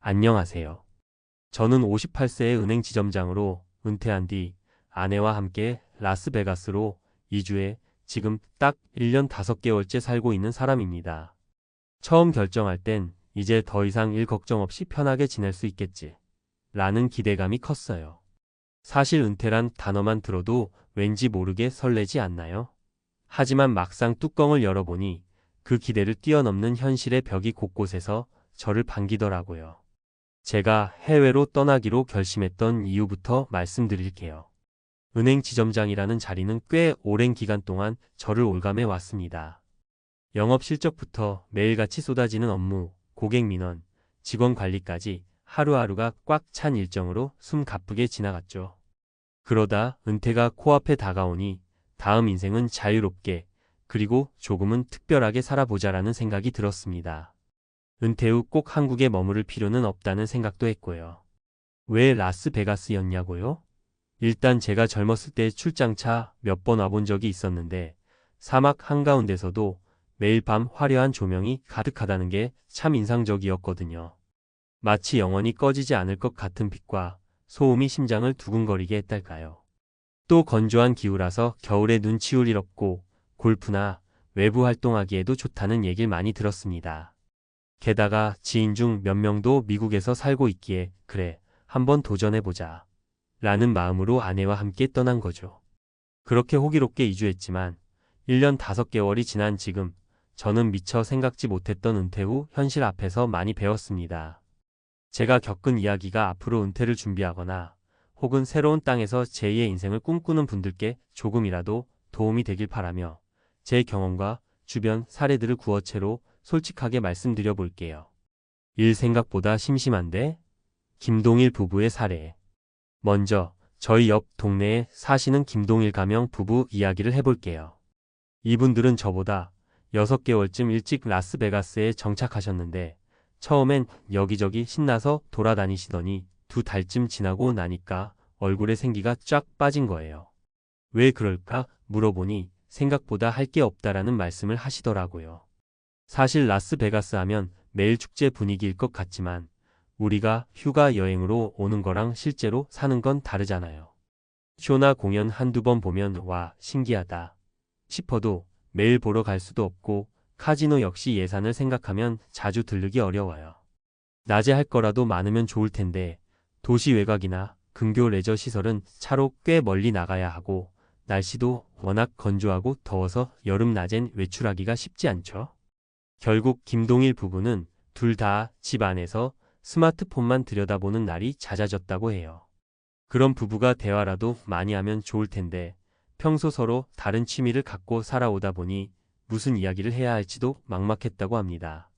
안녕하세요. 저는 58세의 은행 지점장으로 은퇴한 뒤 아내와 함께 라스베가스로 이주해 지금 딱 1년 5개월째 살고 있는 사람입니다. 처음 결정할 땐 이제 더 이상 일 걱정 없이 편하게 지낼 수 있겠지 라는 기대감이 컸어요. 사실 은퇴란 단어만 들어도 왠지 모르게 설레지 않나요? 하지만 막상 뚜껑을 열어보니 그 기대를 뛰어넘는 현실의 벽이 곳곳에서 저를 반기더라고요. 제가 해외로 떠나기로 결심했던 이유부터 말씀드릴게요. 은행 지점장이라는 자리는 꽤 오랜 기간 동안 저를 올감해 왔습니다. 영업 실적부터 매일같이 쏟아지는 업무, 고객 민원, 직원 관리까지 하루하루가 꽉 찬 일정으로 숨 가쁘게 지나갔죠. 그러다 은퇴가 코앞에 다가오니 다음 인생은 자유롭게 그리고 조금은 특별하게 살아보자라는 생각이 들었습니다. 은퇴 후 꼭 한국에 머무를 필요는 없다는 생각도 했고요. 왜 라스베가스였냐고요? 일단 제가 젊었을 때 출장차 몇 번 와본 적이 있었는데 사막 한가운데서도 매일 밤 화려한 조명이 가득하다는 게 참 인상적이었거든요. 마치 영원히 꺼지지 않을 것 같은 빛과 소음이 심장을 두근거리게 했달까요. 또 건조한 기후라서 겨울에 눈 치울 일 없고 골프나 외부 활동하기에도 좋다는 얘기를 많이 들었습니다. 게다가 지인 중 몇 명도 미국에서 살고 있기에 그래, 한번 도전해보자 라는 마음으로 아내와 함께 떠난 거죠. 그렇게 호기롭게 이주했지만 1년 5개월이 지난 지금 저는 미처 생각지 못했던 은퇴 후 현실 앞에서 많이 배웠습니다. 제가 겪은 이야기가 앞으로 은퇴를 준비하거나 혹은 새로운 땅에서 제2의 인생을 꿈꾸는 분들께 조금이라도 도움이 되길 바라며 제 경험과 주변 사례들을 구어체로 솔직하게 말씀드려 볼게요. 일 생각보다 심심한데? 김동일 부부의 사례. 먼저 저희 옆 동네에 사시는 김동일 가명 부부 이야기를 해볼게요. 이분들은 저보다 6개월쯤 일찍 라스베가스에 정착하셨는데 처음엔 여기저기 신나서 돌아다니시더니 2달쯤 지나고 나니까 얼굴에 생기가 쫙 빠진 거예요. 왜 그럴까 물어보니 생각보다 할 게 없다라는 말씀을 하시더라고요. 사실 라스베가스 하면 매일 축제 분위기일 것 같지만 우리가 휴가 여행으로 오는 거랑 실제로 사는 건 다르잖아요. 쇼나 공연 한두 번 보면 와, 신기하다 싶어도 매일 보러 갈 수도 없고 카지노 역시 예산을 생각하면 자주 들르기 어려워요. 낮에 할 거라도 많으면 좋을 텐데 도시 외곽이나 근교 레저 시설은 차로 꽤 멀리 나가야 하고 날씨도 워낙 건조하고 더워서 여름 낮엔 외출하기가 쉽지 않죠. 결국 김동일 부부는 둘 다 집 안에서 스마트폰만 들여다보는 날이 잦아졌다고 해요. 그런 부부가 대화라도 많이 하면 좋을 텐데 평소 서로 다른 취미를 갖고 살아오다 보니 무슨 이야기를 해야 할지도 막막했다고 합니다.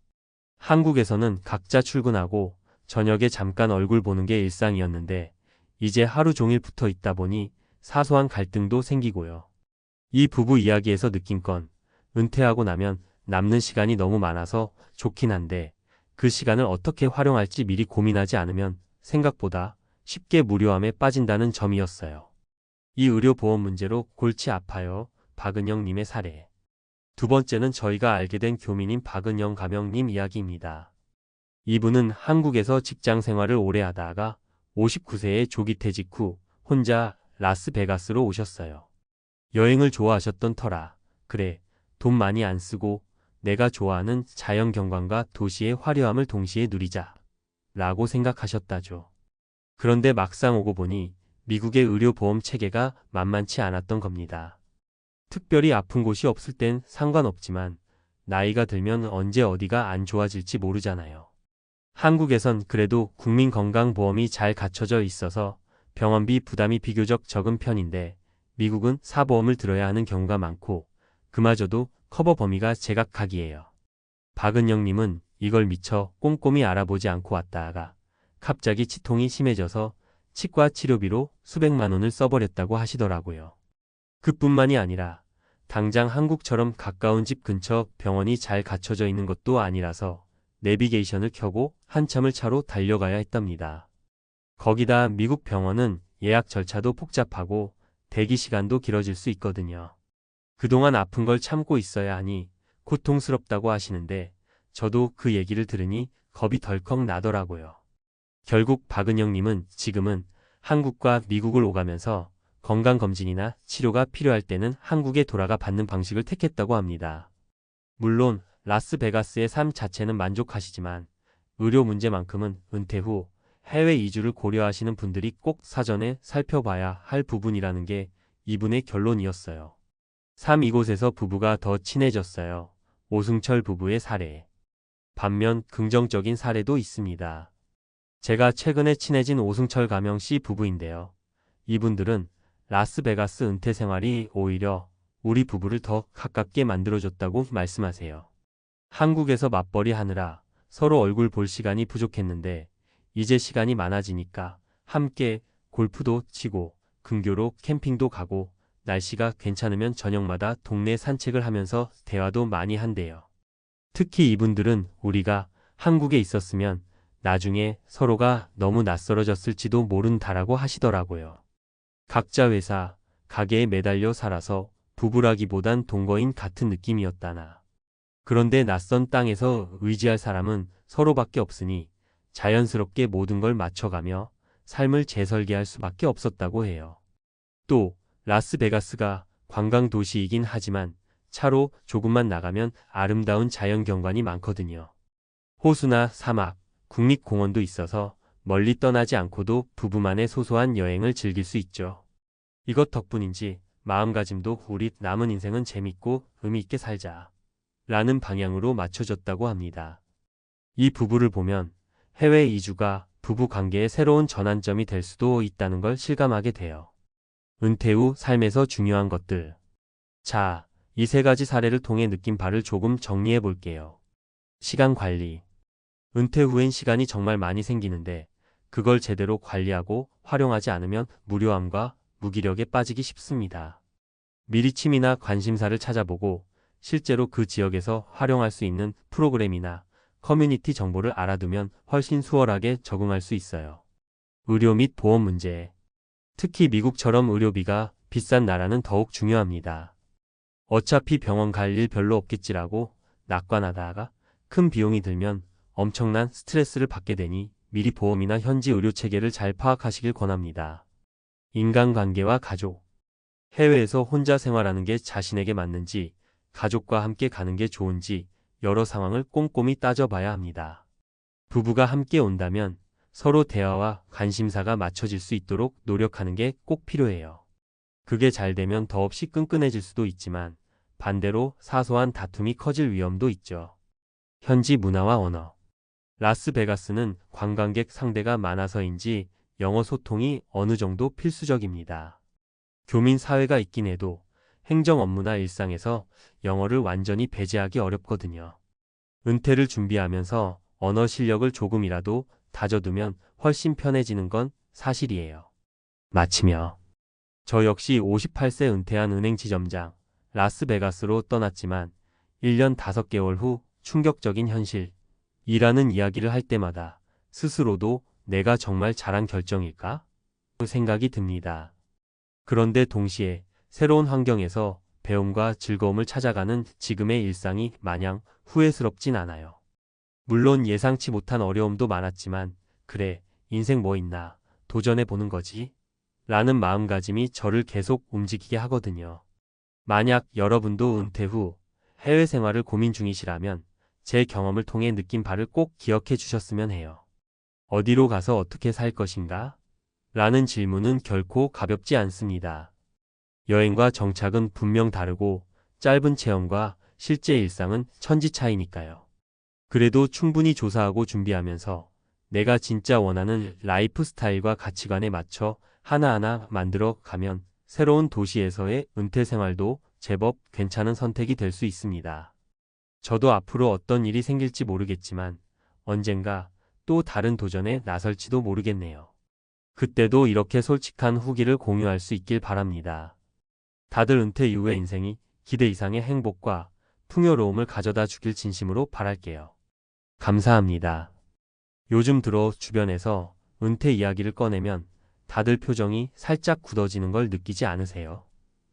한국에서는 각자 출근하고 저녁에 잠깐 얼굴 보는 게 일상이었는데 이제 하루 종일 붙어 있다 보니 사소한 갈등도 생기고요. 이 부부 이야기에서 느낀 건 은퇴하고 나면 남는 시간이 너무 많아서 좋긴 한데 그 시간을 어떻게 활용할지 미리 고민하지 않으면 생각보다 쉽게 무료함에 빠진다는 점이었어요. 이 의료보험 문제로 골치 아파요. 박은영님의 사례. 두 번째는 저희가 알게 된 교민인 박은영 가명님 이야기입니다. 이분은 한국에서 직장 생활을 오래 하다가 59세에 조기 퇴직 후 혼자 라스베가스로 오셨어요. 여행을 좋아하셨던 터라 그래, 돈 많이 안 쓰고 내가 좋아하는 자연경관과 도시의 화려함을 동시에 누리자 라고 생각하셨다죠. 그런데 막상 오고 보니 미국의 의료보험 체계가 만만치 않았던 겁니다. 특별히 아픈 곳이 없을 땐 상관없지만 나이가 들면 언제 어디가 안 좋아질지 모르잖아요. 한국에선 그래도 국민건강보험이 잘 갖춰져 있어서 병원비 부담이 비교적 적은 편인데 미국은 사보험을 들어야 하는 경우가 많고 그마저도 커버 범위가 제각각이에요. 박은영님은 이걸 미처 꼼꼼히 알아보지 않고 왔다가 갑자기 치통이 심해져서 치과 치료비로 수백만 원을 써버렸다고 하시더라고요. 그뿐만이 아니라 당장 한국처럼 가까운 집 근처 병원이 잘 갖춰져 있는 것도 아니라서 내비게이션을 켜고 한참을 차로 달려가야 했답니다. 거기다 미국 병원은 예약 절차도 복잡하고 대기 시간도 길어질 수 있거든요. 그동안 아픈 걸 참고 있어야 하니 고통스럽다고 하시는데 저도 그 얘기를 들으니 겁이 덜컥 나더라고요. 결국 박은영님은 지금은 한국과 미국을 오가면서 건강검진이나 치료가 필요할 때는 한국에 돌아가 받는 방식을 택했다고 합니다. 물론 라스베가스의 삶 자체는 만족하시지만 의료 문제만큼은 은퇴 후 해외 이주를 고려하시는 분들이 꼭 사전에 살펴봐야 할 부분이라는 게 이분의 결론이었어요. 3. 이곳에서 부부가 더 친해졌어요. 오승철 부부의 사례. 반면 긍정적인 사례도 있습니다. 제가 최근에 친해진 오승철 가명 씨 부부인데요. 이분들은 라스베가스 은퇴 생활이 오히려 우리 부부를 더 가깝게 만들어줬다고 말씀하세요. 한국에서 맞벌이 하느라 서로 얼굴 볼 시간이 부족했는데 이제 시간이 많아지니까 함께 골프도 치고 근교로 캠핑도 가고 날씨가 괜찮으면 저녁마다 동네 산책을 하면서 대화도 많이 한대요. 특히 이분들은 우리가 한국에 있었으면 나중에 서로가 너무 낯설어졌을지도 모른다라고 하시더라고요. 각자 회사, 가게에 매달려 살아서 부부라기보단 동거인 같은 느낌이었다나. 그런데 낯선 땅에서 의지할 사람은 서로밖에 없으니 자연스럽게 모든 걸 맞춰가며 삶을 재설계할 수밖에 없었다고 해요. 또 라스베가스가 관광 도시이긴 하지만 차로 조금만 나가면 아름다운 자연 경관이 많거든요. 호수나 사막, 국립공원도 있어서 멀리 떠나지 않고도 부부만의 소소한 여행을 즐길 수 있죠. 이것 덕분인지 마음가짐도 우리 남은 인생은 재밌고 의미 있게 살자 라는 방향으로 맞춰졌다고 합니다. 이 부부를 보면 해외 이주가 부부 관계의 새로운 전환점이 될 수도 있다는 걸 실감하게 돼요. 은퇴 후 삶에서 중요한 것들. 자, 이 세 가지 사례를 통해 느낀 바를 조금 정리해 볼게요. 시간 관리. 은퇴 후엔 시간이 정말 많이 생기는데 그걸 제대로 관리하고 활용하지 않으면 무료함과 무기력에 빠지기 쉽습니다. 미리 취미나 관심사를 찾아보고 실제로 그 지역에서 활용할 수 있는 프로그램이나 커뮤니티 정보를 알아두면 훨씬 수월하게 적응할 수 있어요. 의료 및 보험 문제. 특히 미국처럼 의료비가 비싼 나라는 더욱 중요합니다. 어차피 병원 갈 일 별로 없겠지라고 낙관하다가 큰 비용이 들면 엄청난 스트레스를 받게 되니 미리 보험이나 현지 의료 체계를 잘 파악하시길 권합니다. 인간관계와 가족. 해외에서 혼자 생활하는 게 자신에게 맞는지, 가족과 함께 가는 게 좋은지 여러 상황을 꼼꼼히 따져봐야 합니다. 부부가 함께 온다면 서로 대화와 관심사가 맞춰질 수 있도록 노력하는 게 꼭 필요해요. 그게 잘 되면 더없이 끈끈해질 수도 있지만 반대로 사소한 다툼이 커질 위험도 있죠. 현지 문화와 언어. 라스베가스는 관광객 상대가 많아서인지 영어 소통이 어느 정도 필수적입니다. 교민 사회가 있긴 해도 행정 업무나 일상에서 영어를 완전히 배제하기 어렵거든요. 은퇴를 준비하면서 언어 실력을 조금이라도 다져두면 훨씬 편해지는 건 사실이에요. 마치며 저 역시 58세 은퇴한 은행 지점장 라스베가스로 떠났지만 1년 5개월 후 충격적인 현실 이라는 이야기를 할 때마다 스스로도 내가 정말 잘한 결정일까? 생각이 듭니다. 그런데 동시에 새로운 환경에서 배움과 즐거움을 찾아가는 지금의 일상이 마냥 후회스럽진 않아요. 물론 예상치 못한 어려움도 많았지만 그래, 인생 뭐 있나, 도전해보는 거지? 라는 마음가짐이 저를 계속 움직이게 하거든요. 만약 여러분도 은퇴 후 해외 생활을 고민 중이시라면 제 경험을 통해 느낀 바를 꼭 기억해 주셨으면 해요. 어디로 가서 어떻게 살 것인가? 라는 질문은 결코 가볍지 않습니다. 여행과 정착은 분명 다르고 짧은 체험과 실제 일상은 천지 차이니까요. 그래도 충분히 조사하고 준비하면서 내가 진짜 원하는 라이프 스타일과 가치관에 맞춰 하나하나 만들어 가면 새로운 도시에서의 은퇴 생활도 제법 괜찮은 선택이 될 수 있습니다. 저도 앞으로 어떤 일이 생길지 모르겠지만 언젠가 또 다른 도전에 나설지도 모르겠네요. 그때도 이렇게 솔직한 후기를 공유할 수 있길 바랍니다. 다들 은퇴 이후의 인생이 기대 이상의 행복과 풍요로움을 가져다 주길 진심으로 바랄게요. 감사합니다. 요즘 들어 주변에서 은퇴 이야기를 꺼내면 다들 표정이 살짝 굳어지는 걸 느끼지 않으세요?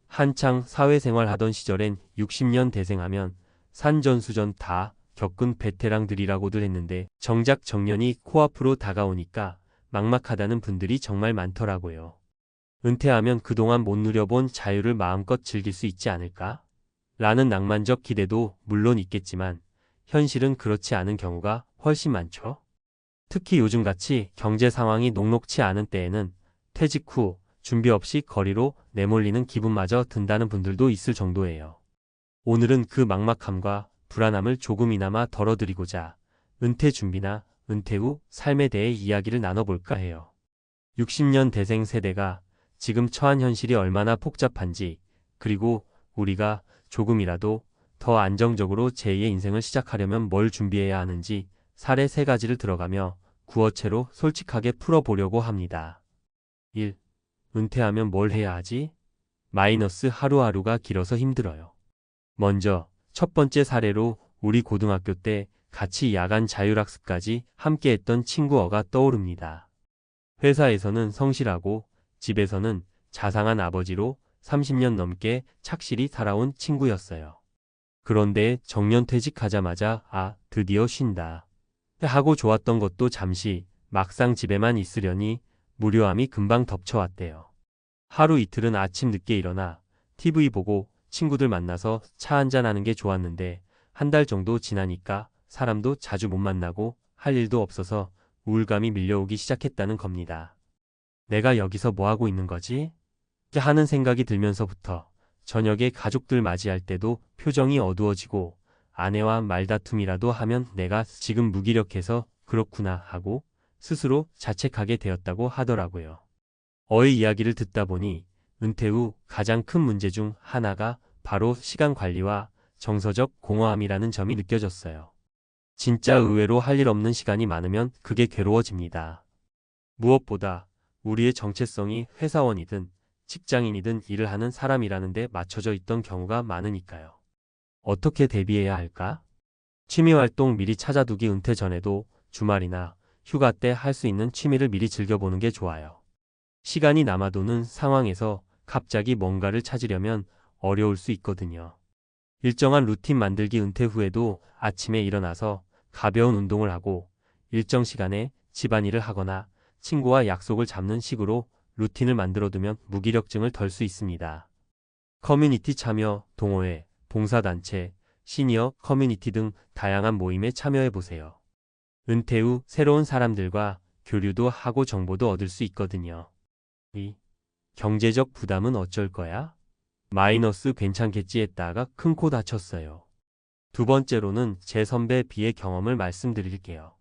한창 사회생활 하던 시절엔 60년 대생하면 산전수전 다 겪은 베테랑들이라고들 했는데 정작 정년이 코앞으로 다가오니까 막막하다는 분들이 정말 많더라고요. 은퇴하면 그동안 못 누려본 자유를 마음껏 즐길 수 있지 않을까? 라는 낭만적 기대도 물론 있겠지만 현실은 그렇지 않은 경우가 훨씬 많죠. 특히 요즘같이 경제 상황이 녹록치 않은 때에는 퇴직 후 준비 없이 거리로 내몰리는 기분마저 든다는 분들도 있을 정도예요. 오늘은 그 막막함과 불안함을 조금이나마 덜어드리고자 은퇴 준비나 은퇴 후 삶에 대해 이야기를 나눠볼까 해요. 60년 대생 세대가 지금 처한 현실이 얼마나 복잡한지, 그리고 우리가 조금이라도 더 안정적으로 제2의 인생을 시작하려면 뭘 준비해야 하는지 사례 3가지를 들어가며 구어체로 솔직하게 풀어보려고 합니다. 1. 은퇴하면 뭘 해야 하지? 마이너스 하루하루가 길어서 힘들어요. 먼저 첫 번째 사례로 우리 고등학교 때 같이 야간 자율학습까지 함께했던 친구어가 떠오릅니다. 회사에서는 성실하고 집에서는 자상한 아버지로 30년 넘게 착실히 살아온 친구였어요. 그런데 정년퇴직하자마자 드디어 쉰다 하고 좋았던 것도 잠시, 막상 집에만 있으려니 무료함이 금방 덮쳐왔대요. 하루 이틀은 아침 늦게 일어나 TV 보고 친구들 만나서 차 한잔하는 게 좋았는데 한 달 정도 지나니까 사람도 자주 못 만나고 할 일도 없어서 우울감이 밀려오기 시작했다는 겁니다. 내가 여기서 뭐 하고 있는 거지? 하는 생각이 들면서부터 저녁에 가족들 맞이할 때도 표정이 어두워지고 아내와 말다툼이라도 하면 내가 지금 무기력해서 그렇구나 하고 스스로 자책하게 되었다고 하더라고요. 어의 이야기를 듣다 보니 은퇴 후 가장 큰 문제 중 하나가 바로 시간 관리와 정서적 공허함이라는 점이 느껴졌어요. 진짜 의외로 할 일 없는 시간이 많으면 그게 괴로워집니다. 무엇보다 우리의 정체성이 회사원이든 직장인이든 일을 하는 사람이라는 데 맞춰져 있던 경우가 많으니까요. 어떻게 대비해야 할까? 취미활동 미리 찾아두기. 은퇴 전에도 주말이나 휴가 때 할 수 있는 취미를 미리 즐겨보는 게 좋아요. 시간이 남아도는 상황에서 갑자기 뭔가를 찾으려면 어려울 수 있거든요. 일정한 루틴 만들기. 은퇴 후에도 아침에 일어나서 가벼운 운동을 하고 일정 시간에 집안일을 하거나 친구와 약속을 잡는 식으로 루틴을 만들어두면 무기력증을 덜 수 있습니다. 커뮤니티 참여, 동호회, 봉사단체, 시니어 커뮤니티 등 다양한 모임에 참여해보세요. 은퇴 후 새로운 사람들과 교류도 하고 정보도 얻을 수 있거든요. 2. 경제적 부담은 어쩔 거야? 마이너스 괜찮겠지 했다가 큰 코 다쳤어요. 두 번째로는 제 선배 B의 경험을 말씀드릴게요.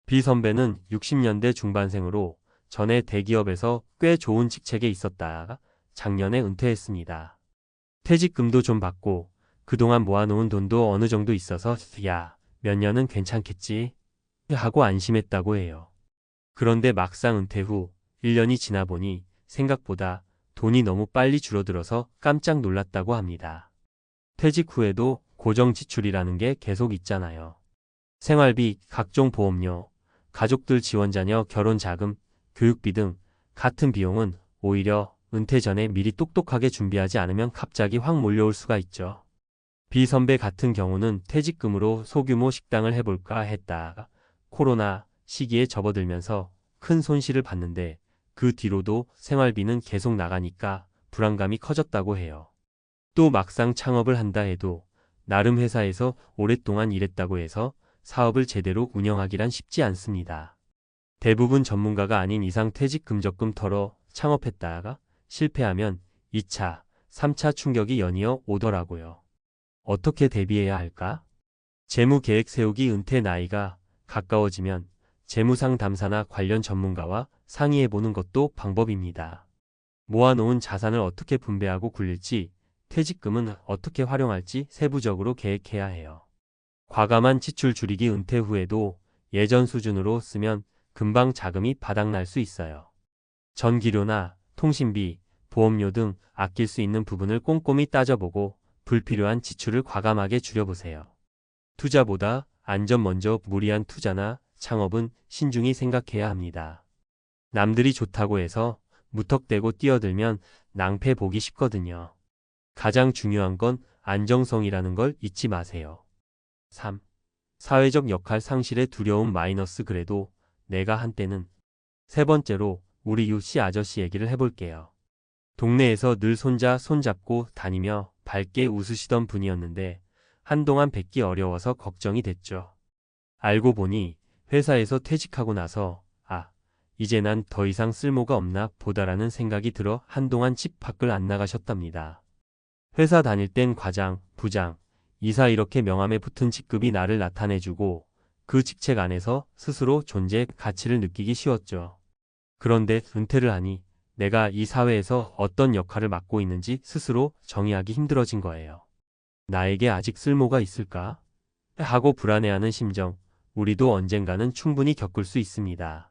B 선배는 60년대 중반생으로 전에 대기업에서 꽤 좋은 직책에 있었다가 작년에 은퇴했습니다. 퇴직금도 좀 받고 그동안 모아놓은 돈도 어느 정도 있어서 몇 년은 괜찮겠지 하고 안심했다고 해요. 그런데 막상 은퇴 후 1년이 지나 보니 생각보다 돈이 너무 빨리 줄어들어서 깜짝 놀랐다고 합니다. 퇴직 후에도 고정 지출이라는 게 계속 있잖아요. 생활비, 각종 보험료, 가족들 지원 자녀 결혼 자금, 교육비 등 같은 비용은 오히려 은퇴 전에 미리 똑똑하게 준비하지 않으면 갑자기 확 몰려올 수가 있죠. B 선배 같은 경우는 퇴직금으로 소규모 식당을 해볼까 했다가 코로나 시기에 접어들면서 큰 손실을 봤는데 그 뒤로도 생활비는 계속 나가니까 불안감이 커졌다고 해요. 또 막상 창업을 한다 해도 나름 회사에서 오랫동안 일했다고 해서 사업을 제대로 운영하기란 쉽지 않습니다. 대부분 전문가가 아닌 이상 퇴직금 적금 털어 창업했다가 실패하면 2차, 3차 충격이 연이어 오더라고요. 어떻게 대비해야 할까? 재무 계획 세우기. 은퇴 나이가 가까워지면 재무상담사나 관련 전문가와 상의해보는 것도 방법입니다. 모아놓은 자산을 어떻게 분배하고 굴릴지, 퇴직금은 어떻게 활용할지 세부적으로 계획해야 해요. 과감한 지출 줄이기. 은퇴 후에도 예전 수준으로 쓰면 금방 자금이 바닥날 수 있어요. 전기료나 통신비, 보험료 등 아낄 수 있는 부분을 꼼꼼히 따져보고 불필요한 지출을 과감하게 줄여보세요. 투자보다 안전 먼저. 무리한 투자나 창업은 신중히 생각해야 합니다. 남들이 좋다고 해서 무턱대고 뛰어들면 낭패 보기 쉽거든요. 가장 중요한 건 안정성이라는 걸 잊지 마세요. 3. 사회적 역할 상실의 두려움. 마이너스 그래도 내가 한때는 세 번째로 우리 유씨 아저씨 얘기를 해볼게요. 동네에서 늘 손잡고 다니며 밝게 웃으시던 분이었는데 한동안 뵙기 어려워서 걱정이 됐죠. 알고 보니 회사에서 퇴직하고 나서 이제 난 더 이상 쓸모가 없나 보다라는 생각이 들어 한동안 집 밖을 안 나가셨답니다. 회사 다닐 땐 과장, 부장, 이사 이렇게 명함에 붙은 직급이 나를 나타내주고 그 직책 안에서 스스로 존재 가치를 느끼기 쉬웠죠. 그런데 은퇴를 하니 내가 이 사회에서 어떤 역할을 맡고 있는지 스스로 정의하기 힘들어진 거예요. 나에게 아직 쓸모가 있을까? 하고 불안해하는 심정, 우리도 언젠가는 충분히 겪을 수 있습니다.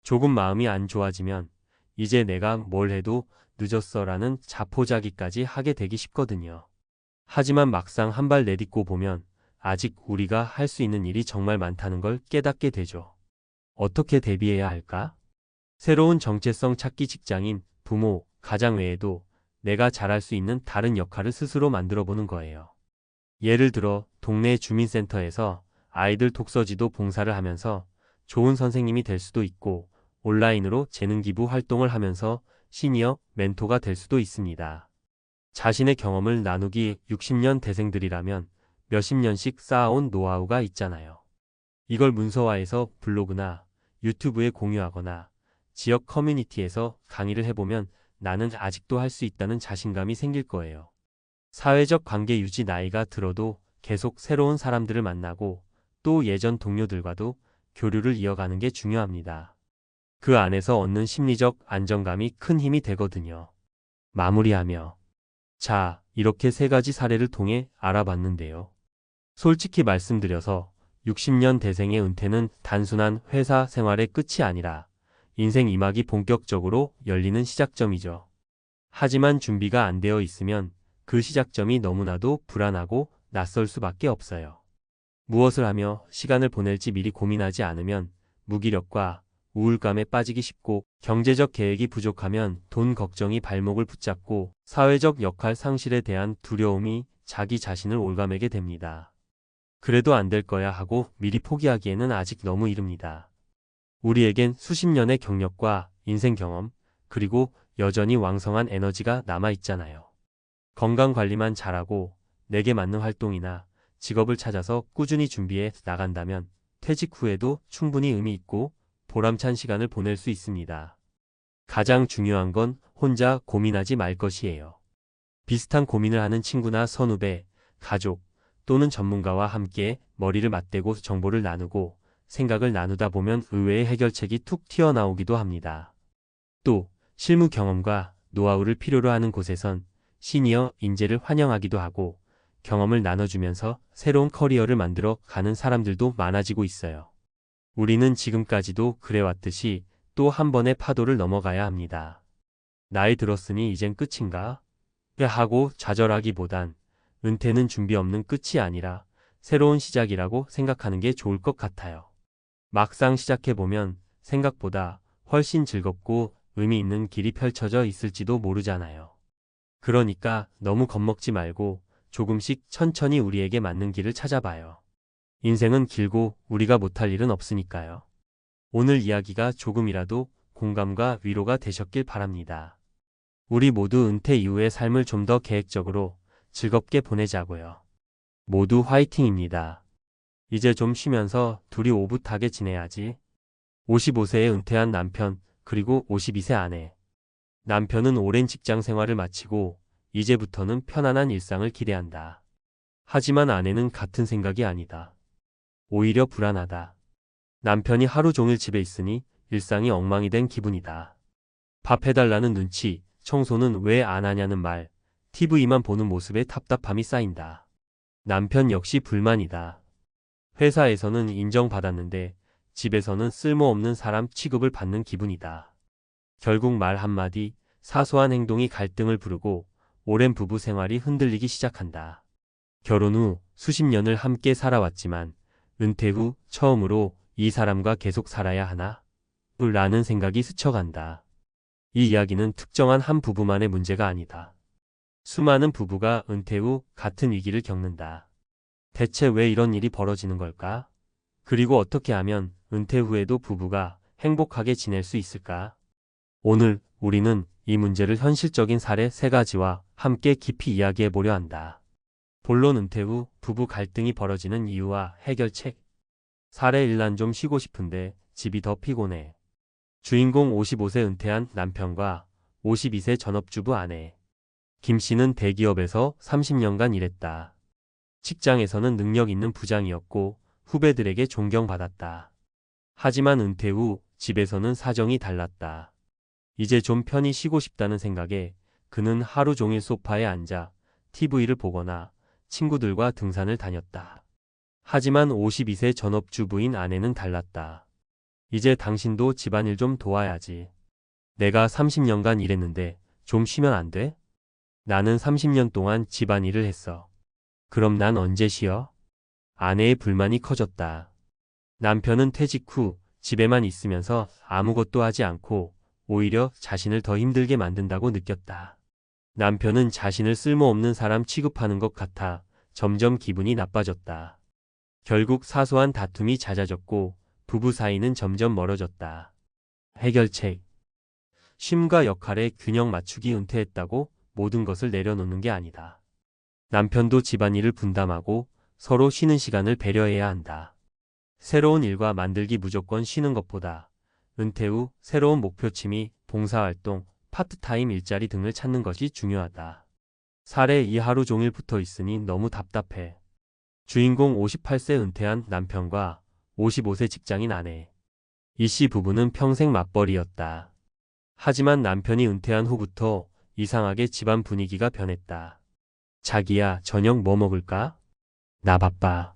조금 마음이 안 좋아지면 이제 내가 뭘 해도 늦었어라는 자포자기까지 하게 되기 쉽거든요. 하지만 막상 한 발 내딛고 보면 아직 우리가 할 수 있는 일이 정말 많다는 걸 깨닫게 되죠. 어떻게 대비해야 할까? 새로운 정체성 찾기 직장인, 부모, 가장 외에도 내가 잘할 수 있는 다른 역할을 스스로 만들어 보는 거예요. 예를 들어 동네 주민센터에서 아이들 독서지도 봉사를 하면서 좋은 선생님이 될 수도 있고 온라인으로 재능기부 활동을 하면서 시니어 멘토가 될 수도 있습니다. 자신의 경험을 나누기 60년 대생들이라면 몇십 년씩 쌓아온 노하우가 있잖아요. 이걸 문서화해서 블로그나 유튜브에 공유하거나 지역 커뮤니티에서 강의를 해보면 나는 아직도 할 수 있다는 자신감이 생길 거예요. 사회적 관계 유지 나이가 들어도 계속 새로운 사람들을 만나고 또 예전 동료들과도 교류를 이어가는 게 중요합니다. 그 안에서 얻는 심리적 안정감이 큰 힘이 되거든요. 마무리하며 자, 이렇게 세 가지 사례를 통해 알아봤는데요. 솔직히 말씀드려서 60년 대생의 은퇴는 단순한 회사 생활의 끝이 아니라 인생 2막이 본격적으로 열리는 시작점이죠. 하지만 준비가 안 되어 있으면 그 시작점이 너무나도 불안하고 낯설 수밖에 없어요. 무엇을 하며 시간을 보낼지 미리 고민하지 않으면 무기력과 우울감에 빠지기 쉽고 경제적 계획이 부족하면 돈 걱정이 발목을 붙잡고 사회적 역할 상실에 대한 두려움이 자기 자신을 올가매게 됩니다. 그래도 안 될 거야 하고 미리 포기하기에는 아직 너무 이릅니다. 우리에겐 수십 년의 경력과 인생 경험, 그리고 여전히 왕성한 에너지가 남아있잖아요. 건강관리만 잘하고 내게 맞는 활동이나 직업을 찾아서 꾸준히 준비해 나간다면 퇴직 후에도 충분히 의미 있고 보람찬 시간을 보낼 수 있습니다. 가장 중요한 건 혼자 고민하지 말 것이에요. 비슷한 고민을 하는 친구나 선후배, 가족 또는 전문가와 함께 머리를 맞대고 정보를 나누고 생각을 나누다 보면 의외의 해결책이 툭 튀어나오기도 합니다. 또 실무 경험과 노하우를 필요로 하는 곳에선 시니어 인재를 환영하기도 하고 경험을 나눠주면서 새로운 커리어를 만들어 가는 사람들도 많아지고 있어요. 우리는 지금까지도 그래왔듯이 또 한 번의 파도를 넘어가야 합니다. 나이 들었으니 이젠 끝인가? 하고 좌절하기보단 은퇴는 준비 없는 끝이 아니라 새로운 시작이라고 생각하는 게 좋을 것 같아요. 막상 시작해보면 생각보다 훨씬 즐겁고 의미 있는 길이 펼쳐져 있을지도 모르잖아요. 그러니까 너무 겁먹지 말고 조금씩 천천히 우리에게 맞는 길을 찾아봐요. 인생은 길고 우리가 못할 일은 없으니까요. 오늘 이야기가 조금이라도 공감과 위로가 되셨길 바랍니다. 우리 모두 은퇴 이후의 삶을 좀 더 계획적으로 즐겁게 보내자고요. 모두 화이팅입니다. 이제 좀 쉬면서 둘이 오붓하게 지내야지. 55세에 은퇴한 남편, 그리고 52세 아내. 남편은 오랜 직장 생활을 마치고 이제부터는 편안한 일상을 기대한다. 하지만 아내는 같은 생각이 아니다. 오히려 불안하다. 남편이 하루 종일 집에 있으니 일상이 엉망이 된 기분이다. 밥 해달라는 눈치, 청소는 왜 안 하냐는 말, TV만 보는 모습에 답답함이 쌓인다. 남편 역시 불만이다. 회사에서는 인정받았는데 집에서는 쓸모없는 사람 취급을 받는 기분이다. 결국 말 한마디, 사소한 행동이 갈등을 부르고 오랜 부부 생활이 흔들리기 시작한다. 결혼 후 수십 년을 함께 살아왔지만 은퇴 후 처음으로 이 사람과 계속 살아야 하나? 라는 생각이 스쳐간다. 이 이야기는 특정한 한 부부만의 문제가 아니다. 수많은 부부가 은퇴 후 같은 위기를 겪는다. 대체 왜 이런 일이 벌어지는 걸까? 그리고 어떻게 하면 은퇴 후에도 부부가 행복하게 지낼 수 있을까? 오늘 우리는 이 문제를 현실적인 사례 3가지와 함께 깊이 이야기해 보려 한다. 본론 은퇴 후 부부 갈등이 벌어지는 이유와 해결책. 사례 1. 난 좀 쉬고 싶은데 집이 더 피곤해. 주인공 55세 은퇴한 남편과 52세 전업주부 아내. 김 씨는 대기업에서 30년간 일했다. 직장에서는 능력 있는 부장이었고 후배들에게 존경받았다. 하지만 은퇴 후 집에서는 사정이 달랐다. 이제 좀 편히 쉬고 싶다는 생각에 그는 하루 종일 소파에 앉아 TV를 보거나 친구들과 등산을 다녔다. 하지만 52세 전업주부인 아내는 달랐다. 이제 당신도 집안일 좀 도와야지. 내가 30년간 일했는데 좀 쉬면 안 돼? 나는 30년 동안 집안일을 했어. 그럼 난 언제 쉬어? 아내의 불만이 커졌다. 남편은 퇴직 후 집에만 있으면서 아무것도 하지 않고 오히려 자신을 더 힘들게 만든다고 느꼈다. 남편은 자신을 쓸모없는 사람 취급하는 것 같아 점점 기분이 나빠졌다. 결국 사소한 다툼이 잦아졌고 부부 사이는 점점 멀어졌다. 해결책. 쉼과 역할의 균형 맞추기. 은퇴했다고 모든 것을 내려놓는 게 아니다. 남편도 집안일을 분담하고 서로 쉬는 시간을 배려해야 한다. 새로운 일과 만들기. 무조건 쉬는 것보다 은퇴 후 새로운 목표, 취미, 봉사활동, 파트타임 일자리 등을 찾는 것이 중요하다. 사례 2. 하루 종일 붙어 있으니 너무 답답해. 주인공 58세 은퇴한 남편과 55세 직장인 아내. 이 씨 부부는 평생 맞벌이였다. 하지만 남편이 은퇴한 후부터 이상하게 집안 분위기가 변했다. 자기야, 저녁 뭐 먹을까? 나 바빠.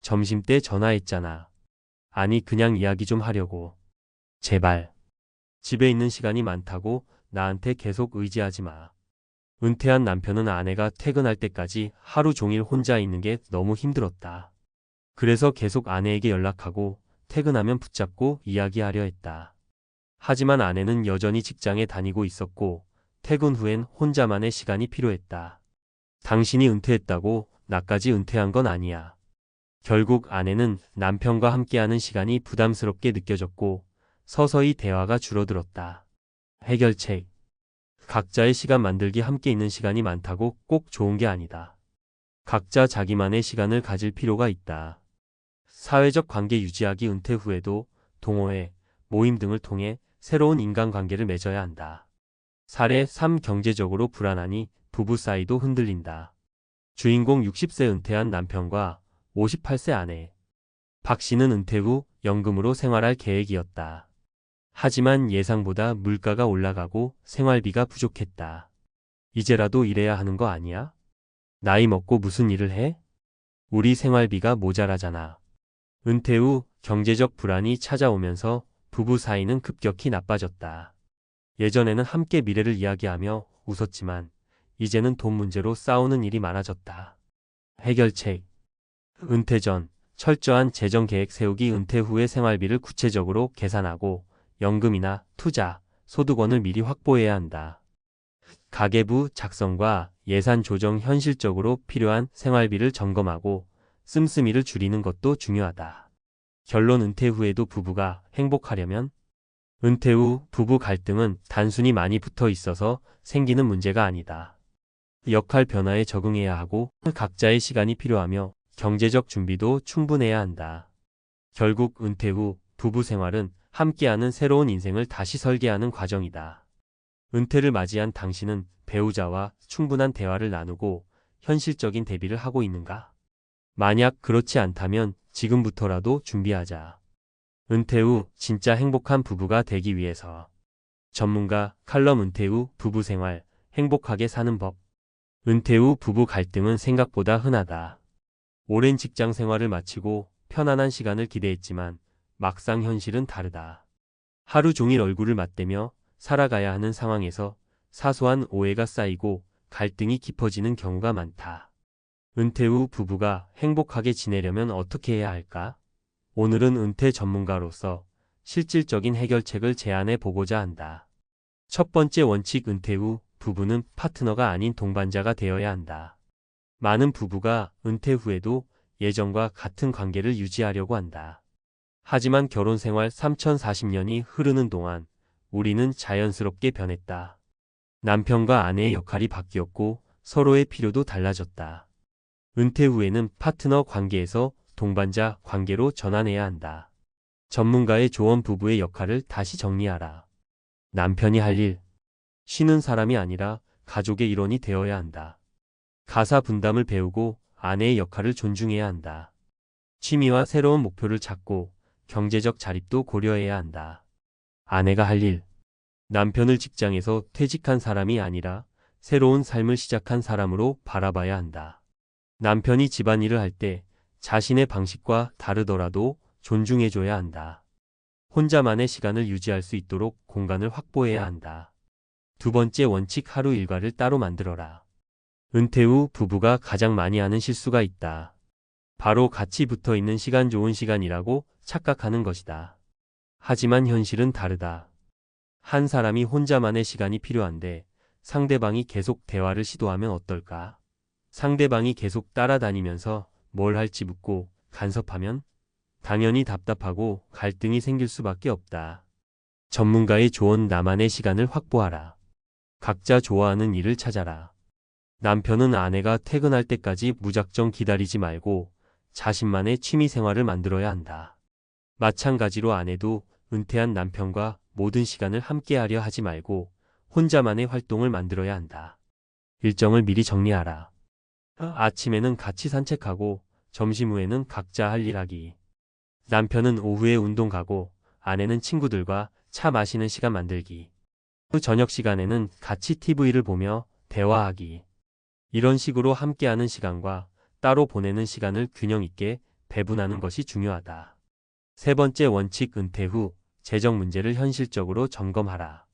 점심때 전화했잖아. 아니, 그냥 이야기 좀 하려고. 제발. 집에 있는 시간이 많다고 나한테 계속 의지하지 마. 은퇴한 남편은 아내가 퇴근할 때까지 하루 종일 혼자 있는 게 너무 힘들었다. 그래서 계속 아내에게 연락하고 퇴근하면 붙잡고 이야기하려 했다. 하지만 아내는 여전히 직장에 다니고 있었고 퇴근 후엔 혼자만의 시간이 필요했다. 당신이 은퇴했다고 나까지 은퇴한 건 아니야. 결국 아내는 남편과 함께하는 시간이 부담스럽게 느껴졌고 서서히 대화가 줄어들었다. 해결책. 각자의 시간 만들기. 함께 있는 시간이 많다고 꼭 좋은 게 아니다. 각자 자기만의 시간을 가질 필요가 있다. 사회적 관계 유지하기. 은퇴 후에도 동호회, 모임 등을 통해 새로운 인간관계를 맺어야 한다. 사례 3. 경제적으로 불안하니 부부 사이도 흔들린다. 주인공 60세 은퇴한 남편과 58세 아내. 박 씨는 은퇴 후 연금으로 생활할 계획이었다. 하지만 예상보다 물가가 올라가고 생활비가 부족했다. 이제라도 일해야 하는 거 아니야? 나이 먹고 무슨 일을 해? 우리 생활비가 모자라잖아. 은퇴 후 경제적 불안이 찾아오면서 부부 사이는 급격히 나빠졌다. 예전에는 함께 미래를 이야기하며 웃었지만 이제는 돈 문제로 싸우는 일이 많아졌다. 해결책. 은퇴 전 철저한 재정 계획 세우기. 은퇴 후의 생활비를 구체적으로 계산하고 연금이나 투자, 소득원을 미리 확보해야 한다. 가계부 작성과 예산 조정. 현실적으로 필요한 생활비를 점검하고 씀씀이를 줄이는 것도 중요하다. 결론. 은퇴 후에도 부부가 행복하려면 은퇴 후 부부 갈등은 단순히 많이 붙어 있어서 생기는 문제가 아니다. 역할 변화에 적응해야 하고 각자의 시간이 필요하며 경제적 준비도 충분해야 한다. 결국 은퇴 후 부부 생활은 함께하는 새로운 인생을 다시 설계하는 과정이다. 은퇴를 맞이한 당신은 배우자와 충분한 대화를 나누고 현실적인 대비를 하고 있는가? 만약 그렇지 않다면 지금부터라도 준비하자. 은퇴 후 진짜 행복한 부부가 되기 위해서. 전문가 칼럼. 은퇴 후 부부 생활, 행복하게 사는 법. 은퇴 후 부부 갈등은 생각보다 흔하다. 오랜 직장 생활을 마치고 편안한 시간을 기대했지만 막상 현실은 다르다. 하루 종일 얼굴을 맞대며 살아가야 하는 상황에서 사소한 오해가 쌓이고 갈등이 깊어지는 경우가 많다. 은퇴 후 부부가 행복하게 지내려면 어떻게 해야 할까? 오늘은 은퇴 전문가로서 실질적인 해결책을 제안해 보고자 한다. 첫 번째 원칙. 은퇴 후 부부는 파트너가 아닌 동반자가 되어야 한다. 많은 부부가 은퇴 후에도 예전과 같은 관계를 유지하려고 한다. 하지만 결혼 생활 3040년이 흐르는 동안 우리는 자연스럽게 변했다. 남편과 아내의 역할이 바뀌었고 서로의 필요도 달라졌다. 은퇴 후에는 파트너 관계에서 동반자 관계로 전환해야 한다. 전문가의 조언 부부의 역할을 다시 정리하라. 남편이 할 일, 쉬는 사람이 아니라 가족의 일원이 되어야 한다. 가사 분담을 배우고 아내의 역할을 존중해야 한다. 취미와 새로운 목표를 찾고 경제적 자립도 고려해야 한다. 아내가 할 일, 남편을 직장에서 퇴직한 사람이 아니라 새로운 삶을 시작한 사람으로 바라봐야 한다. 남편이 집안일을 할 때 자신의 방식과 다르더라도 존중해줘야 한다. 혼자만의 시간을 유지할 수 있도록 공간을 확보해야 한다. 두 번째 원칙, 하루 일과를 따로 만들어라. 은퇴 후 부부가 가장 많이 하는 실수가 있다. 바로 같이 붙어 있는 시간, 좋은 시간이라고 착각하는 것이다. 하지만 현실은 다르다. 한 사람이 혼자만의 시간이 필요한데 상대방이 계속 대화를 시도하면 어떨까? 상대방이 계속 따라다니면서 뭘 할지 묻고 간섭하면 당연히 답답하고 갈등이 생길 수밖에 없다. 전문가의 조언, 나만의 시간을 확보하라. 각자 좋아하는 일을 찾아라. 남편은 아내가 퇴근할 때까지 무작정 기다리지 말고 자신만의 취미 생활을 만들어야 한다. 마찬가지로 아내도 은퇴한 남편과 모든 시간을 함께하려 하지 말고 혼자만의 활동을 만들어야 한다. 일정을 미리 정리하라. 아침에는 같이 산책하고 점심 후에는 각자 할 일 하기. 남편은 오후에 운동 가고 아내는 친구들과 차 마시는 시간 만들기. 저녁 시간에는 같이 TV를 보며 대화하기. 이런 식으로 함께하는 시간과 따로 보내는 시간을 균형 있게 배분하는 것이 중요하다. 세 번째 원칙, 은퇴 후 재정 문제를 현실적으로 점검하라.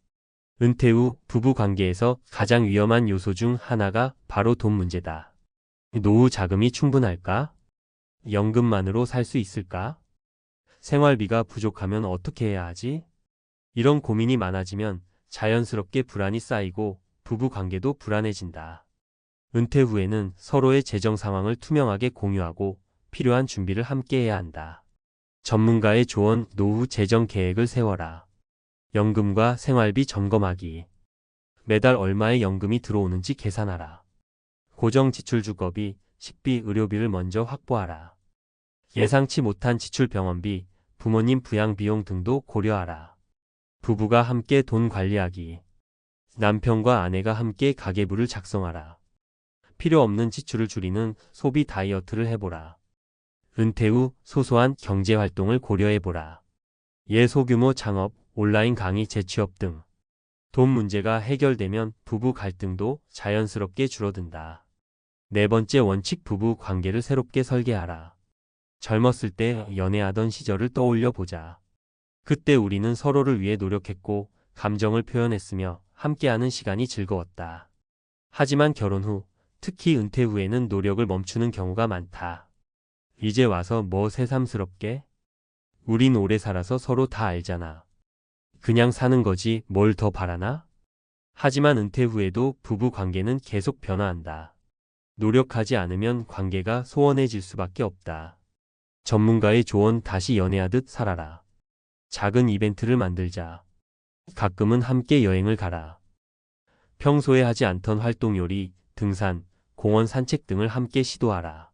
은퇴 후 부부 관계에서 가장 위험한 요소 중 하나가 바로 돈 문제다. 노후 자금이 충분할까? 연금만으로 살 수 있을까? 생활비가 부족하면 어떻게 해야 하지? 이런 고민이 많아지면 자연스럽게 불안이 쌓이고 부부 관계도 불안해진다. 은퇴 후에는 서로의 재정 상황을 투명하게 공유하고 필요한 준비를 함께 해야 한다. 전문가의 조언, 노후 재정 계획을 세워라. 연금과 생활비 점검하기. 매달 얼마의 연금이 들어오는지 계산하라. 고정 지출 주거비, 식비, 의료비를 먼저 확보하라. 예상치 못한 지출, 병원비, 부모님 부양 비용 등도 고려하라. 부부가 함께 돈 관리하기. 남편과 아내가 함께 가계부를 작성하라. 필요 없는 지출을 줄이는 소비 다이어트를 해보라. 은퇴 후 소소한 경제 활동을 고려해보라. 예소규모 창업, 온라인 강의, 재취업 등. 돈 문제가 해결되면 부부 갈등도 자연스럽게 줄어든다. 네 번째 원칙, 부부 관계를 새롭게 설계하라. 젊었을 때 연애하던 시절을 떠올려 보자. 그때 우리는 서로를 위해 노력했고 감정을 표현했으며 함께하는 시간이 즐거웠다. 하지만 결혼 후, 특히 은퇴 후에는 노력을 멈추는 경우가 많다. 이제 와서 뭐 새삼스럽게? 우린 오래 살아서 서로 다 알잖아. 그냥 사는 거지 뭘 더 바라나? 하지만 은퇴 후에도 부부 관계는 계속 변화한다. 노력하지 않으면 관계가 소원해질 수밖에 없다. 전문가의 조언, 다시 연애하듯 살아라. 작은 이벤트를 만들자. 가끔은 함께 여행을 가라. 평소에 하지 않던 활동, 요리, 등산, 공원 산책 등을 함께 시도하라.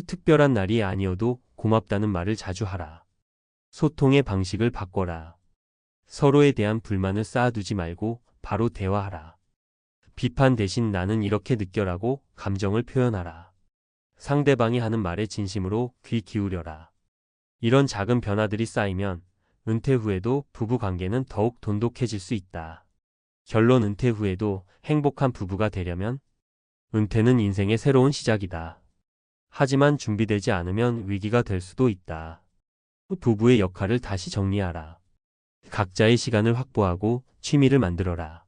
특별한 날이 아니어도 고맙다는 말을 자주 하라. 소통의 방식을 바꿔라. 서로에 대한 불만을 쌓아두지 말고 바로 대화하라. 비판 대신 나는 이렇게 느껴라고 감정을 표현하라. 상대방이 하는 말에 진심으로 귀 기울여라. 이런 작은 변화들이 쌓이면 은퇴 후에도 부부 관계는 더욱 돈독해질 수 있다. 결론, 은퇴 후에도 행복한 부부가 되려면 은퇴는 인생의 새로운 시작이다. 하지만 준비되지 않으면 위기가 될 수도 있다. 부부의 역할을 다시 정리하라. 각자의 시간을 확보하고 취미를 만들어라.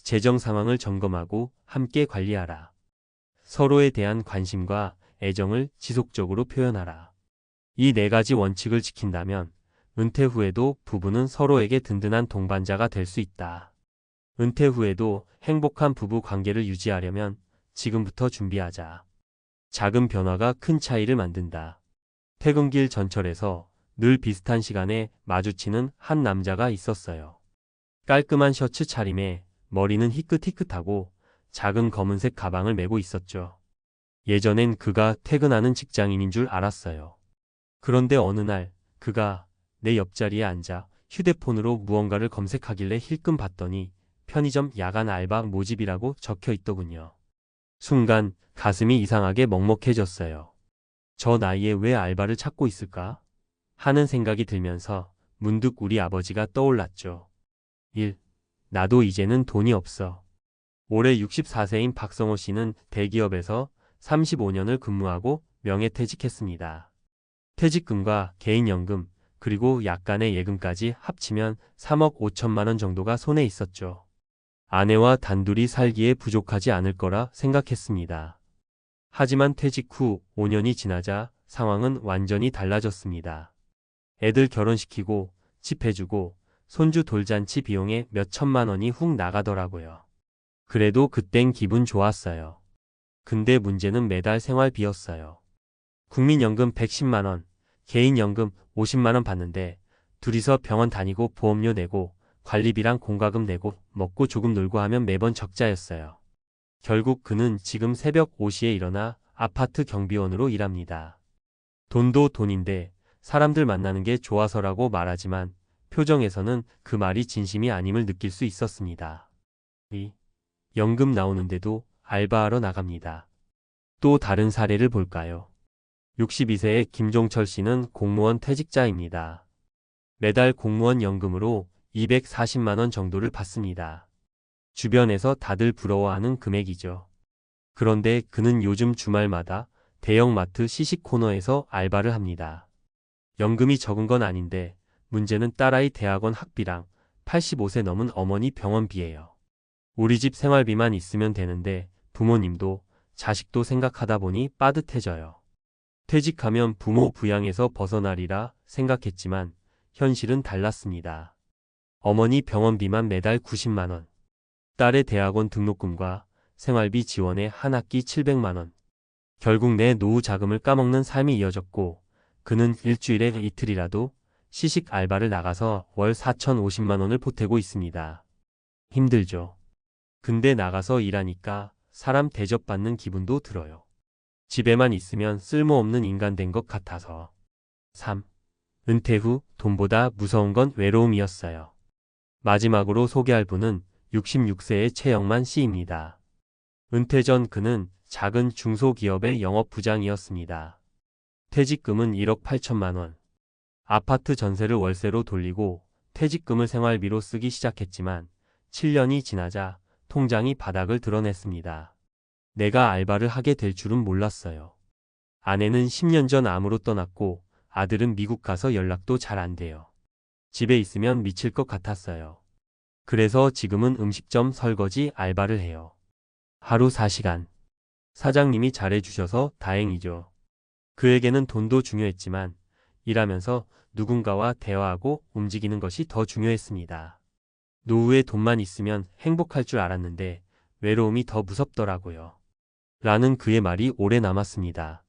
재정 상황을 점검하고 함께 관리하라. 서로에 대한 관심과 애정을 지속적으로 표현하라. 이 네 가지 원칙을 지킨다면 은퇴 후에도 부부는 서로에게 든든한 동반자가 될 수 있다. 은퇴 후에도 행복한 부부 관계를 유지하려면 지금부터 준비하자. 작은 변화가 큰 차이를 만든다. 퇴근길 전철에서 늘 비슷한 시간에 마주치는 한 남자가 있었어요. 깔끔한 셔츠 차림에 머리는 희끗희끗하고 작은 검은색 가방을 메고 있었죠. 예전엔 그가 퇴근하는 직장인인 줄 알았어요. 그런데 어느 날 그가 내 옆자리에 앉아 휴대폰으로 무언가를 검색하길래 힐끔 봤더니 편의점 야간 알바 모집이라고 적혀 있더군요. 순간 가슴이 이상하게 먹먹해졌어요. 저 나이에 왜 알바를 찾고 있을까? 하는 생각이 들면서 문득 우리 아버지가 떠올랐죠. 1. 나도 이제는 돈이 없어. 올해 64세인 박성호 씨는 대기업에서 35년을 근무하고 명예퇴직했습니다. 퇴직금과 개인연금, 그리고 약간의 예금까지 합치면 3억 5천만 원 정도가 손에 있었죠. 아내와 단둘이 살기에 부족하지 않을 거라 생각했습니다. 하지만 퇴직 후 5년이 지나자 상황은 완전히 달라졌습니다. 애들 결혼시키고 집 해주고 손주 돌잔치 비용에 몇 천만 원이 훅 나가더라고요. 그래도 그땐 기분 좋았어요. 근데 문제는 매달 생활비였어요. 국민연금 110만 원, 개인연금 50만 원 받는데 둘이서 병원 다니고 보험료 내고 관리비랑 공과금 내고 먹고 조금 놀고 하면 매번 적자였어요. 결국 그는 지금 새벽 5시에 일어나 아파트 경비원으로 일합니다. 돈도 돈인데 사람들 만나는 게 좋아서라고 말하지만 표정에서는 그 말이 진심이 아님을 느낄 수 있었습니다. 연금 나오는데도 알바하러 나갑니다. 또 다른 사례를 볼까요? 62세의 김종철 씨는 공무원 퇴직자입니다. 매달 공무원 연금으로 240만 원 정도를 받습니다. 주변에서 다들 부러워하는 금액이죠. 그런데 그는 요즘 주말마다 대형마트 시식 코너에서 알바를 합니다. 연금이 적은 건 아닌데 문제는 딸아이 대학원 학비랑 85세 넘은 어머니 병원비예요. 우리 집 생활비만 있으면 되는데 부모님도 자식도 생각하다 보니 빠듯해져요. 퇴직하면 부모 부양에서 벗어나리라 생각했지만 현실은 달랐습니다. 어머니 병원비만 매달 90만 원, 딸의 대학원 등록금과 생활비 지원에 한 학기 700만 원. 결국 내 노후 자금을 까먹는 삶이 이어졌고 그는 일주일에 이틀이라도 시식 알바를 나가서 월 4,050만 원을 보태고 있습니다. 힘들죠. 근데 나가서 일하니까 사람 대접받는 기분도 들어요. 집에만 있으면 쓸모없는 인간 된 것 같아서. 3. 은퇴 후 돈보다 무서운 건 외로움이었어요. 마지막으로 소개할 분은 66세의 최영만 씨입니다. 은퇴 전 그는 작은 중소기업의 영업부장이었습니다. 퇴직금은 1억 8천만 원. 아파트 전세를 월세로 돌리고 퇴직금을 생활비로 쓰기 시작했지만 7년이 지나자 통장이 바닥을 드러냈습니다. 내가 알바를 하게 될 줄은 몰랐어요. 아내는 10년 전 암으로 떠났고 아들은 미국 가서 연락도 잘 안 돼요. 집에 있으면 미칠 것 같았어요. 그래서 지금은 음식점 설거지 알바를 해요. 하루 4시간. 사장님이 잘해주셔서 다행이죠. 그에게는 돈도 중요했지만 일하면서 누군가와 대화하고 움직이는 것이 더 중요했습니다. 노후에 돈만 있으면 행복할 줄 알았는데 외로움이 더 무섭더라고요. 라는 그의 말이 오래 남았습니다.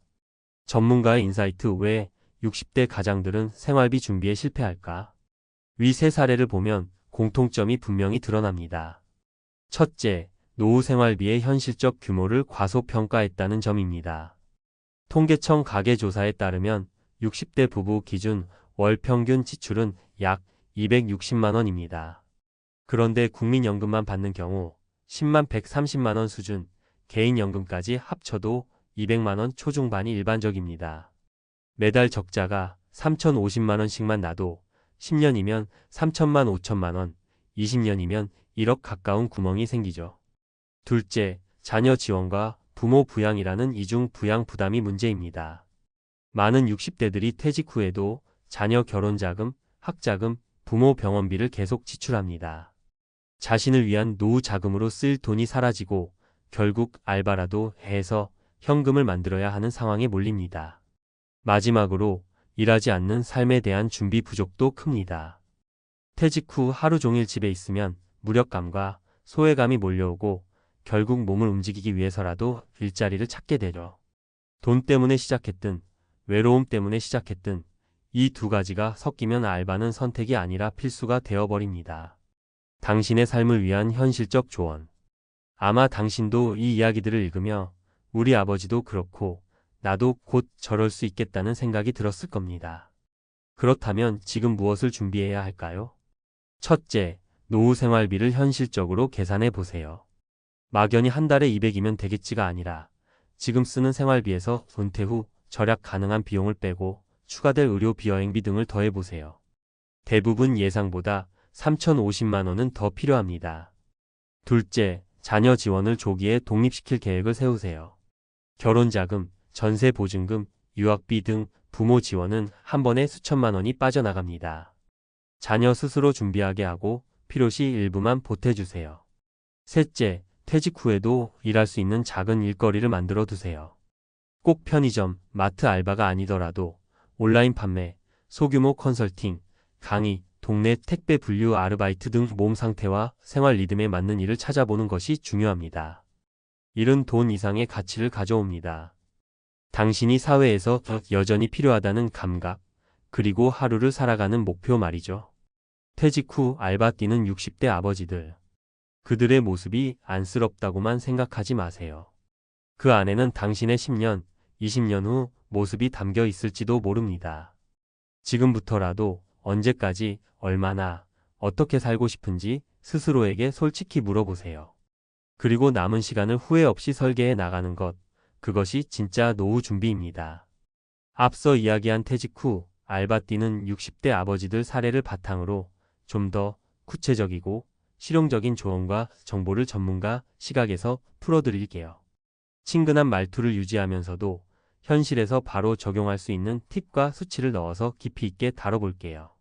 전문가의 인사이트. 왜 60대 가장들은 생활비 준비에 실패할까? 위 세 사례를 보면 공통점이 분명히 드러납니다. 첫째, 노후 생활비의 현실적 규모를 과소평가했다는 점입니다. 통계청 가계조사에 따르면 60대 부부 기준 월 평균 지출은 약 260만 원입니다. 그런데 국민연금만 받는 경우 10만 130만 원 수준, 개인연금까지 합쳐도 200만 원 초중반이 일반적입니다. 매달 적자가 3,050만 원씩만 나도 10년이면 3천만 5천만 원, 20년이면 1억 가까운 구멍이 생기죠. 둘째, 자녀 지원과 부모 부양이라는 이중 부양 부담이 문제입니다. 많은 60대들이 퇴직 후에도 자녀 결혼자금, 학자금, 부모 병원비를 계속 지출합니다. 자신을 위한 노후 자금으로 쓸 돈이 사라지고 결국 알바라도 해서 현금을 만들어야 하는 상황에 몰립니다. 마지막으로 일하지 않는 삶에 대한 준비 부족도 큽니다. 퇴직 후 하루 종일 집에 있으면 무력감과 소외감이 몰려오고 결국 몸을 움직이기 위해서라도 일자리를 찾게 되죠. 돈 때문에 시작했든 외로움 때문에 시작했든 이 두 가지가 섞이면 알바는 선택이 아니라 필수가 되어버립니다. 당신의 삶을 위한 현실적 조언. 아마 당신도 이 이야기들을 읽으며 우리 아버지도 그렇고 나도 곧 저럴 수 있겠다는 생각이 들었을 겁니다. 그렇다면 지금 무엇을 준비해야 할까요? 첫째, 노후 생활비를 현실적으로 계산해 보세요. 막연히 한 달에 200이면 되겠지가 아니라 지금 쓰는 생활비에서 은퇴 후 절약 가능한 비용을 빼고 추가될 의료비, 여행비 등을 더해보세요. 대부분 예상보다 3,050만 원은 더 필요합니다. 둘째, 자녀 지원을 조기에 독립시킬 계획을 세우세요. 결혼자금, 전세보증금, 유학비 등 부모 지원은 한 번에 수천만 원이 빠져나갑니다. 자녀 스스로 준비하게 하고 필요시 일부만 보태주세요. 셋째, 퇴직 후에도 일할 수 있는 작은 일거리를 만들어 두세요. 꼭 편의점, 마트 알바가 아니더라도 온라인 판매, 소규모 컨설팅, 강의, 동네 택배 분류 아르바이트 등 몸 상태와 생활 리듬에 맞는 일을 찾아보는 것이 중요합니다. 일은 돈 이상의 가치를 가져옵니다. 당신이 사회에서 여전히 필요하다는 감각, 그리고 하루를 살아가는 목표 말이죠. 퇴직 후 알바 뛰는 60대 아버지들. 그들의 모습이 안쓰럽다고만 생각하지 마세요. 그 안에는 당신의 10년, 20년 후 모습이 담겨 있을지도 모릅니다. 지금부터라도 언제까지, 얼마나, 어떻게 살고 싶은지 스스로에게 솔직히 물어보세요. 그리고 남은 시간을 후회 없이 설계해 나가는 것, 그것이 진짜 노후 준비입니다. 앞서 이야기한 퇴직 후 알바 뛰는 60대 아버지들 사례를 바탕으로 좀 더 구체적이고 실용적인 조언과 정보를 전문가 시각에서 풀어드릴게요. 친근한 말투를 유지하면서도 현실에서 바로 적용할 수 있는 팁과 수치를 넣어서 깊이 있게 다뤄볼게요.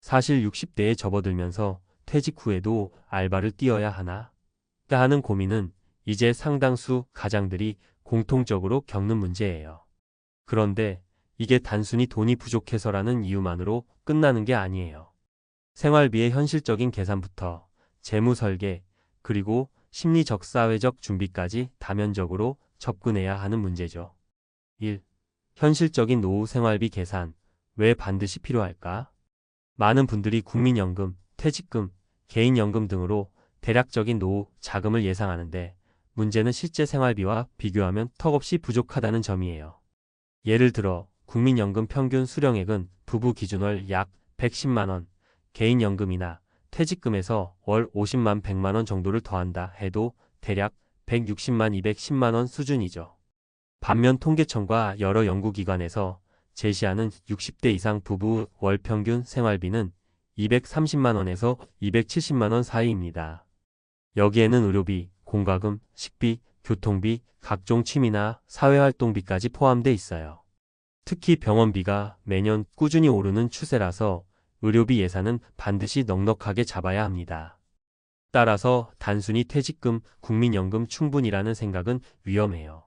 사실 60대에 접어들면서 퇴직 후에도 알바를 뛰어야 하나? 하는 고민은 이제 상당수 가장들이 공통적으로 겪는 문제예요. 그런데 이게 단순히 돈이 부족해서라는 이유만으로 끝나는 게 아니에요. 생활비의 현실적인 계산부터 재무 설계, 그리고 심리적 사회적 준비까지 다면적으로 접근해야 하는 문제죠. 1. 현실적인 노후 생활비 계산. 왜 반드시 필요할까? 많은 분들이 국민연금, 퇴직금, 개인연금 등으로 대략적인 노후 자금을 예상하는데 문제는 실제 생활비와 비교하면 턱없이 부족하다는 점이에요. 예를 들어 국민연금 평균 수령액은 부부 기준월 약 110만 원, 개인연금이나 퇴직금에서 월 50만 100만 원 정도를 더한다 해도 대략 160만 210만 원 수준이죠. 반면 통계청과 여러 연구기관에서 제시하는 60대 이상 부부 월 평균 생활비는 230만 원에서 270만 원 사이입니다. 여기에는 의료비, 공과금, 식비, 교통비, 각종 취미나 사회활동비까지 포함돼 있어요. 특히 병원비가 매년 꾸준히 오르는 추세라서 의료비 예산은 반드시 넉넉하게 잡아야 합니다. 따라서 단순히 퇴직금, 국민연금 충분이라는 생각은 위험해요.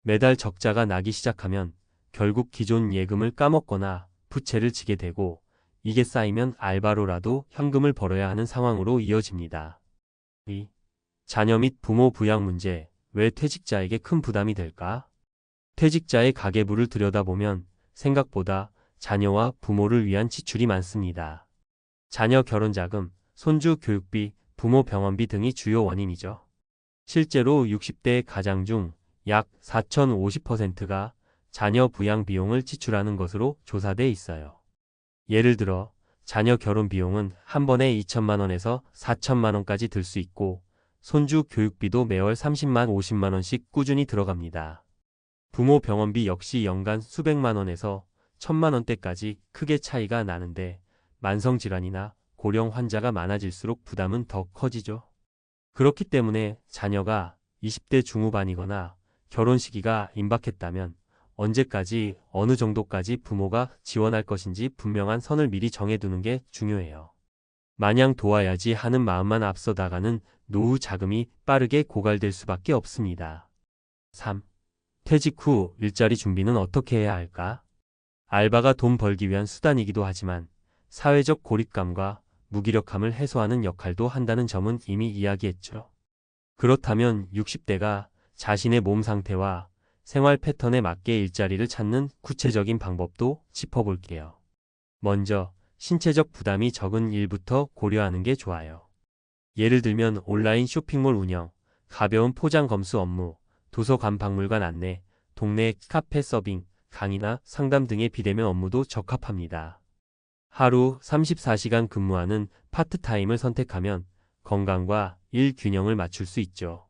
매달 적자가 나기 시작하면 결국 기존 예금을 까먹거나 부채를 지게 되고 이게 쌓이면 알바로라도 현금을 벌어야 하는 상황으로 이어집니다. 2. 자녀 및 부모 부양 문제. 왜 퇴직자에게 큰 부담이 될까? 퇴직자의 가계부를 들여다보면 생각보다 자녀와 부모를 위한 지출이 많습니다. 자녀 결혼자금, 손주 교육비, 부모 병원비 등이 주요 원인이죠. 실제로 60대 가장 중 약 4,050%가 자녀 부양 비용을 지출하는 것으로 조사돼 있어요. 예를 들어 자녀 결혼 비용은 한 번에 2천만 원에서 4천만 원까지 들 수 있고 손주 교육비도 매월 30만 50만 원씩 꾸준히 들어갑니다. 부모 병원비 역시 연간 수백만 원에서 1,000만 원대까지 크게 차이가 나는데 만성질환이나 고령 환자가 많아질수록 부담은 더 커지죠. 그렇기 때문에 자녀가 20대 중후반이거나 결혼 시기가 임박했다면 언제까지 어느 정도까지 부모가 지원할 것인지 분명한 선을 미리 정해두는 게 중요해요. 마냥 도와야지 하는 마음만 앞서 나가는 노후 자금이 빠르게 고갈될 수밖에 없습니다. 3. 퇴직 후 일자리 준비는 어떻게 해야 할까? 알바가 돈 벌기 위한 수단이기도 하지만 사회적 고립감과 무기력함을 해소하는 역할도 한다는 점은 이미 이야기했죠. 그렇다면 60대가 자신의 몸 상태와 생활 패턴에 맞게 일자리를 찾는 구체적인 방법도 짚어볼게요. 먼저 신체적 부담이 적은 일부터 고려하는 게 좋아요. 예를 들면 온라인 쇼핑몰 운영, 가벼운 포장 검수 업무, 도서관 박물관 안내, 동네 카페 서빙, 강의나 상담 등의 비대면 업무도 적합합니다. 하루 34시간 근무하는 파트타임을 선택하면 건강과 일 균형을 맞출 수 있죠.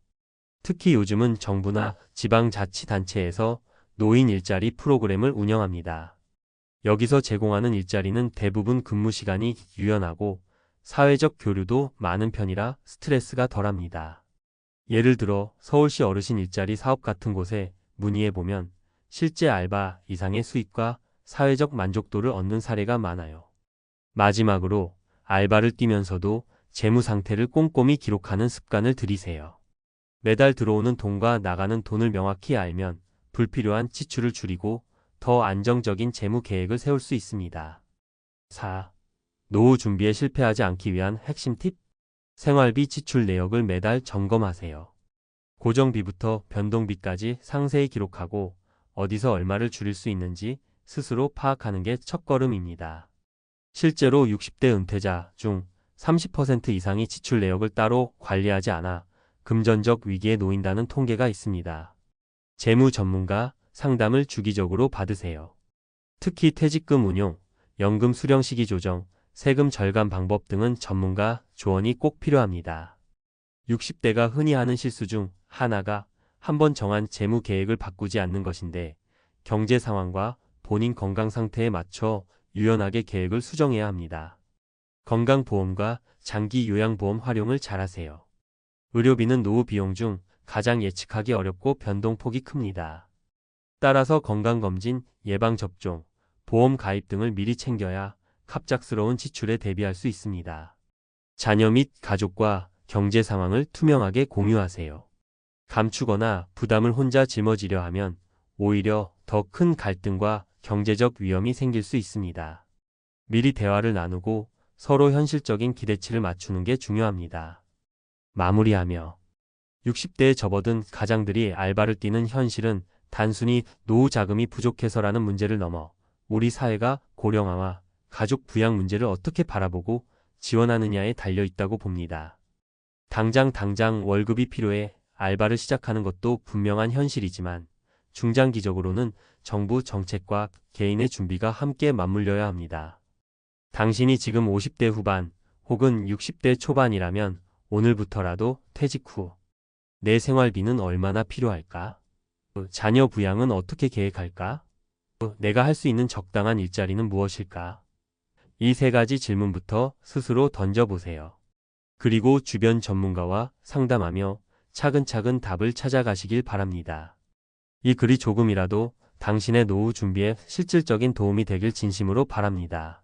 특히 요즘은 정부나 지방자치단체에서 노인 일자리 프로그램을 운영합니다. 여기서 제공하는 일자리는 대부분 근무 시간이 유연하고 사회적 교류도 많은 편이라 스트레스가 덜합니다. 예를 들어 서울시 어르신 일자리 사업 같은 곳에 문의해보면 실제 알바 이상의 수익과 사회적 만족도를 얻는 사례가 많아요. 마지막으로 알바를 뛰면서도 재무 상태를 꼼꼼히 기록하는 습관을 들이세요. 매달 들어오는 돈과 나가는 돈을 명확히 알면 불필요한 지출을 줄이고 더 안정적인 재무 계획을 세울 수 있습니다. 4. 노후 준비에 실패하지 않기 위한 핵심 팁? 생활비 지출 내역을 매달 점검하세요. 고정비부터 변동비까지 상세히 기록하고 어디서 얼마를 줄일 수 있는지 스스로 파악하는 게 첫걸음입니다. 실제로 60대 은퇴자 중 30% 이상이 지출 내역을 따로 관리하지 않아 금전적 위기에 놓인다는 통계가 있습니다. 재무 전문가 상담을 주기적으로 받으세요. 특히 퇴직금 운용, 연금 수령 시기 조정, 세금 절감 방법 등은 전문가 조언이 꼭 필요합니다. 60대가 흔히 하는 실수 중 하나가 한번 정한 재무 계획을 바꾸지 않는 것인데 경제 상황과 본인 건강 상태에 맞춰 유연하게 계획을 수정해야 합니다. 건강보험과 장기 요양보험 활용을 잘하세요. 의료비는 노후 비용 중 가장 예측하기 어렵고 변동폭이 큽니다. 따라서 건강검진, 예방접종, 보험 가입 등을 미리 챙겨야 갑작스러운 지출에 대비할 수 있습니다. 자녀 및 가족과 경제 상황을 투명하게 공유하세요. 감추거나 부담을 혼자 짊어지려 하면 오히려 더 큰 갈등과 경제적 위험이 생길 수 있습니다. 미리 대화를 나누고 서로 현실적인 기대치를 맞추는 게 중요합니다. 마무리하며 60대에 접어든 가장들이 알바를 뛰는 현실은 단순히 노후 자금이 부족해서라는 문제를 넘어 우리 사회가 고령화와 가족 부양 문제를 어떻게 바라보고 지원하느냐에 달려 있다고 봅니다. 당장 월급이 필요해 알바를 시작하는 것도 분명한 현실이지만 중장기적으로는 정부 정책과 개인의 준비가 함께 맞물려야 합니다. 당신이 지금 50대 후반 혹은 60대 초반이라면 오늘부터라도 퇴직 후 내 생활비는 얼마나 필요할까? 자녀 부양은 어떻게 계획할까? 내가 할 수 있는 적당한 일자리는 무엇일까? 이 세 가지 질문부터 스스로 던져보세요. 그리고 주변 전문가와 상담하며 차근차근 답을 찾아가시길 바랍니다. 이 글이 조금이라도 당신의 노후 준비에 실질적인 도움이 되길 진심으로 바랍니다.